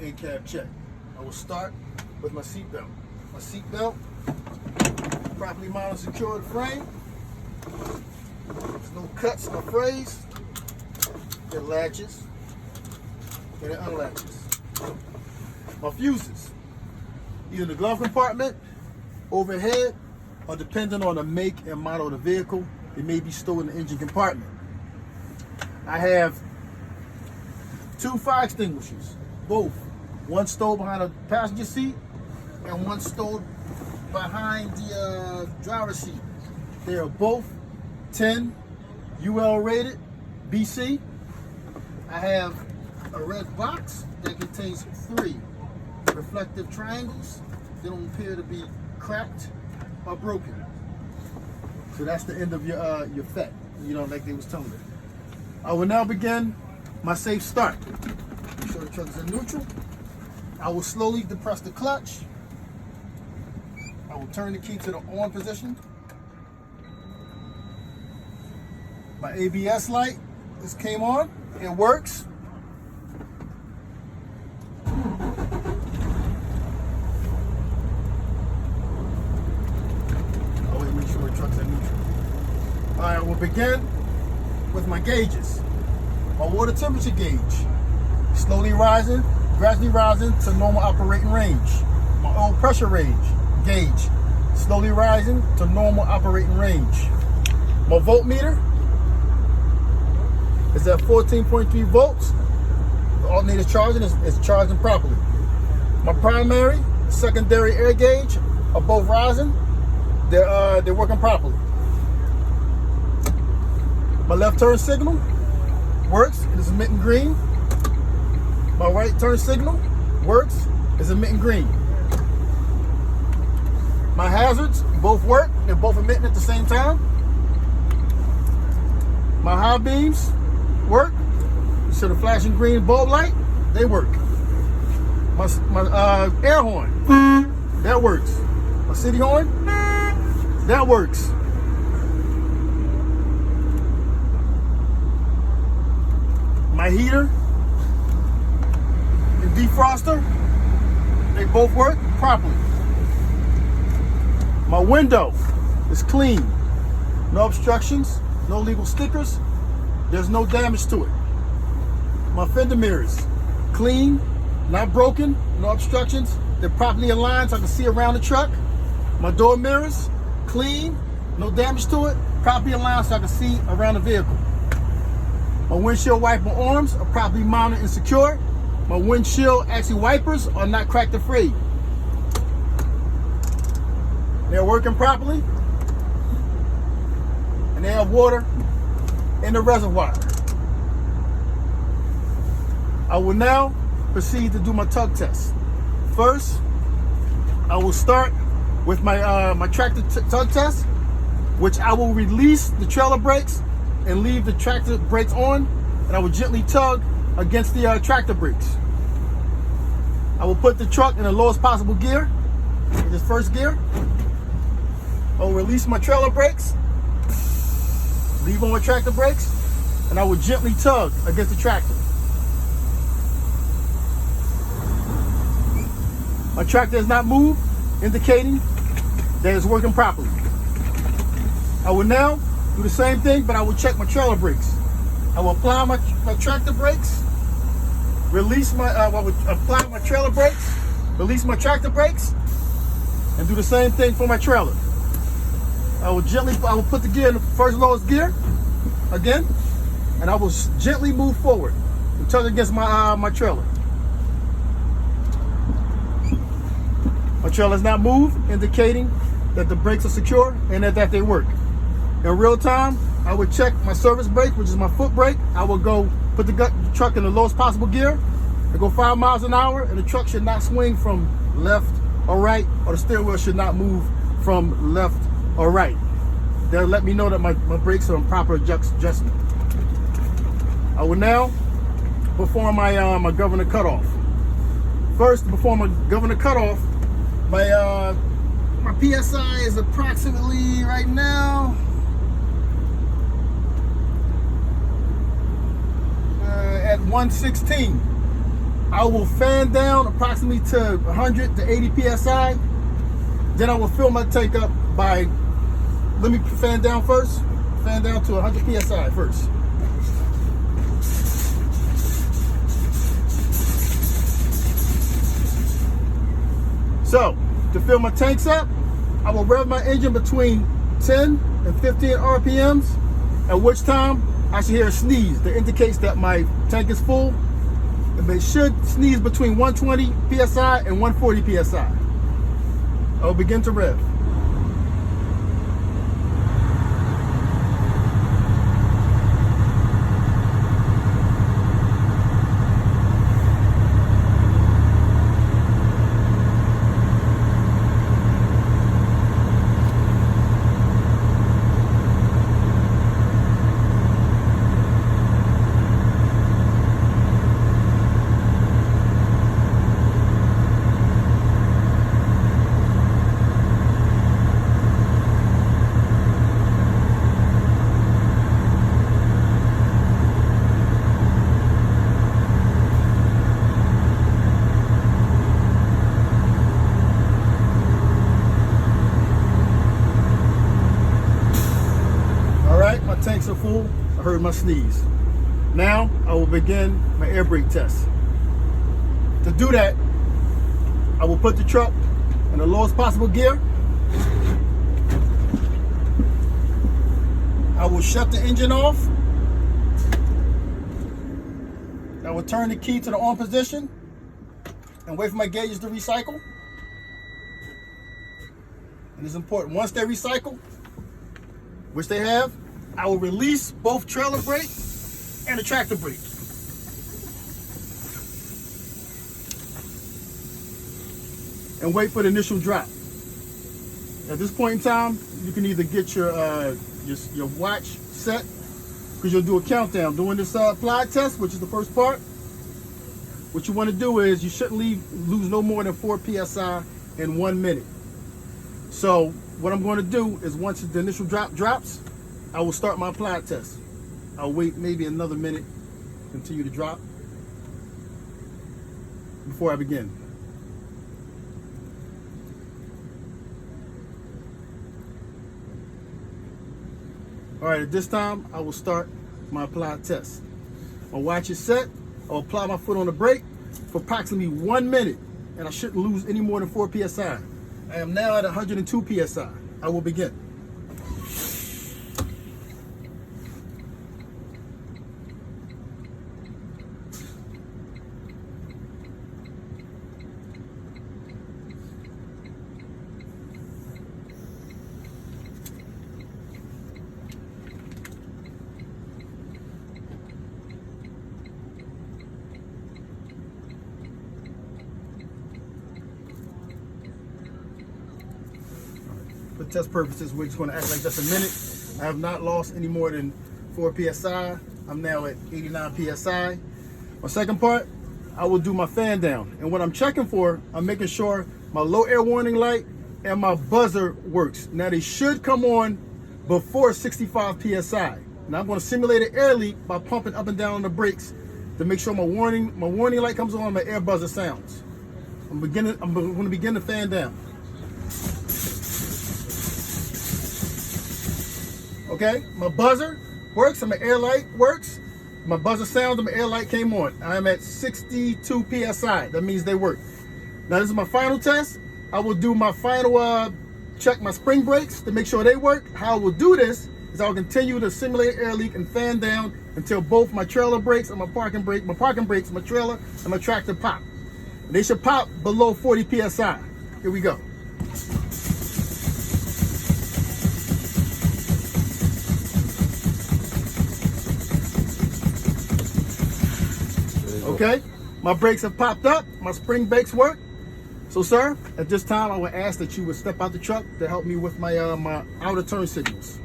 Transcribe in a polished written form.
in-cab check. I will start with my seatbelt. My seatbelt, properly mounted and secured frame. There's no cuts, no frays. It latches and it unlatches. My fuses, either in the glove compartment, overhead, or depending on the make and model of the vehicle, it may be stored in the engine compartment. I have 2 fire extinguishers, both. One stowed behind the passenger seat and one stowed behind the driver's seat. They are both 10 UL rated BC. I have a red box that contains 3 reflective triangles. They don't appear to be cracked or broken. So that's the end of your FET, like they was telling me. I will now begin my safe start. Make sure the truck is in neutral. I will slowly depress the clutch. I will turn the key to the on position. My ABS light just came on. It works. Make sure the truck's in neutral. All right, we'll begin with my gauges. My water temperature gauge, slowly rising, gradually rising to normal operating range. My oil pressure gauge, slowly rising to normal operating range. My voltmeter is at 14.3 volts. The alternator charging is charging properly. My primary, secondary air gauge are both rising. They're working properly. My left turn signal works. It is emitting green. My right turn signal works. It's emitting green. My hazards both work. They're both emitting at the same time. My high beams work. So the flashing green bulb light, they work. My air horn, that works. My city horn, that works. My heater and defroster, they both work properly. My window is clean. No obstructions, no legal stickers. There's no damage to it. My fender mirrors, clean, not broken, no obstructions. They're properly aligned so I can see around the truck. My door mirrors, clean, no damage to it, properly aligned so I can see around the vehicle. My windshield wiper arms are properly mounted and secure. My windshield wipers are not cracked or frayed. They're working properly. And they have water in the reservoir. I will now proceed to do my tug test. First, I will start with my tractor tug test, which I will release the trailer brakes and leave the tractor brakes on, and I will gently tug against the tractor brakes. I will put the truck in the lowest possible gear, in this first gear. I will release my trailer brakes, leave on my tractor brakes, and I will gently tug against the tractor. My tractor has not moved, indicating that it's working properly. I will now do the same thing, but I will check my trailer brakes. I will apply my tractor brakes, release I will apply my trailer brakes, release my tractor brakes, and do the same thing for my trailer. I will put the gear in the first lowest gear again, and I will gently move forward and tug against my trailer. My trailer has not moved, indicating that the brakes are secure and that they work. In real time, I would check my service brake, which is my foot brake. I will go put the truck in the lowest possible gear and go 5 miles an hour, and the truck should not swing from left or right, or the steering wheel should not move from left or right. They'll let me know that my brakes are in proper adjustment. I will now perform my governor cutoff. First, to perform my governor cutoff, my PSI is approximately right now at 116. I will fan down approximately to 100 to 80 psi. Then I will fill my tank up by, let me fan down first. Fan down to 100 psi first. So, to fill my tanks up, I will rev my engine between 10 and 15 RPMs, at which time I should hear a sneeze that indicates that my tank is full. It should sneeze between 120 psi and 140 psi. I will begin to rev. Tanks are full. I heard my sneeze. Now I will begin my air brake test. To do that, I will put the truck in the lowest possible gear. I will shut the engine off. I will turn the key to the on position and wait for my gauges to recycle. And it's important, once they recycle, which they have, I will release both trailer brake and the tractor brake. And wait for the initial drop. At this point in time, you can either get your watch set, because you'll do a countdown. Doing this applied test, which is the first part, what you want to do is you shouldn't lose no more than 4 psi in 1 minute. So what I'm going to do is once the initial drop drops, I will start my applied test. I'll wait maybe another minute, continue to drop before I begin. All right, at this time, I will start my applied test. My watch is set. I'll apply my foot on the brake for approximately 1 minute, and I shouldn't lose any more than 4 psi. I am now at 102 psi. I will begin. For test purposes, we're just going to act like just a minute. I have not lost any more than 4 psi. I'm now at 89 psi. My second part, I will do my fan down. And what I'm checking for, I'm making sure my low air warning light and my buzzer works. Now they should come on before 65 psi. Now I'm going to simulate an air leak by pumping up and down on the brakes to make sure my warning light comes on, my air buzzer sounds. I'm going to begin to fan down. Okay, my buzzer works and my air light works. My buzzer sounds and my air light came on. I'm at 62 psi. That means they work. Now this is my final test. I will do my final check my spring brakes to make sure they work. How I will do this is I'll continue to simulate air leak and fan down until both my trailer brakes and my parking brakes, my trailer and my tractor pop. And they should pop below 40 psi. Here we go. Okay, my brakes have popped up, my spring brakes work. So sir, at this time I would ask that you would step out the truck to help me with my, my outer turn signals.